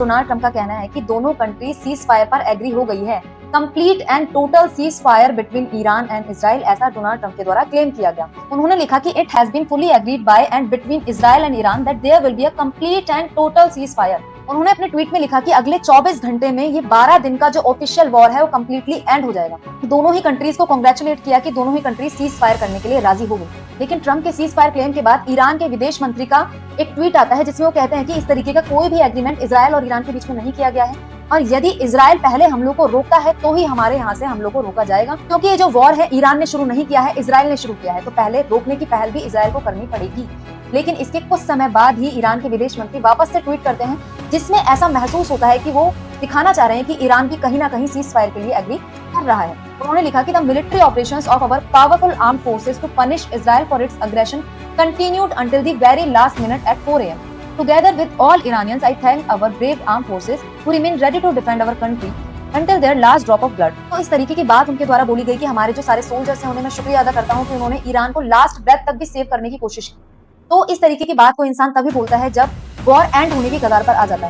Donald Trump का कहना है कि दोनों कंट्री सीज फायर पर एग्री हो गई है। Complete and total ceasefire between Iran and Israel, ऐसा डोनाल्ड ट्रंप के द्वारा क्लेम किया गया। उन्होंने लिखा कि it has been fully agreed by and between Israel and Iran that there will be a complete and total ceasefire. उन्होंने अपने ट्वीट में लिखा कि अगले 24 घंटे में ये 12 दिन का जो ऑफिशियल वॉर है वो कम्प्लीटली एंड हो जाएगा। दोनों ही कंट्रीज को कांग्रेचुलेट किया कि दोनों ही कंट्रीज सीज फायर करने के लिए राजी हो गई। लेकिन ट्रंप के सीज फायर क्लेम के बाद ईरान के विदेश मंत्री का एक ट्वीट आता है जिसमें वो कहते हैं कि इस तरीके का कोई भी एग्रीमेंट इजराइल और ईरान के बीच में नहीं किया गया है और यदि इजराइल पहले हमलों को रोकता है तो ही हमारे यहाँ से हमलों को रोका जाएगा, क्योंकि ये जो वॉर है ईरान ने शुरू नहीं किया है, इजराइल ने शुरू किया है, तो पहले रोकने की पहल भी इजराइल को करनी पड़ेगी। लेकिन इसके कुछ समय बाद ही ईरान के विदेश मंत्री वापस से ट्वीट करते हैं जिसमें ऐसा महसूस होता है कि वो दिखाना चाह रहे हैं कि ईरान भी कहीं ना कहीं सीज फायर के लिए एग्री कर रहा है। उन्होंने लिखा कि the military operations of our powerful armed forces to punish Israel for its aggression continued until the very last minute at 4 AM. Together with all Iranians, I thank our brave armed forces who remain ready to defend our country until their last drop of blood. तो इस तरीके की बात उनके द्वारा बोली गई कि हमारे जो सारे सोल्जर्स हैं उन्हें मैं शुक्रिया अदा करता हूँ कि उन्होंने ईरान को लास्ट ब्रेथ तक भी सेव करने की कोशिश की। तो इस तरीके की बात को इंसान तभी बोलता है जब वॉर एंड होने की कगार पर आ जाता है।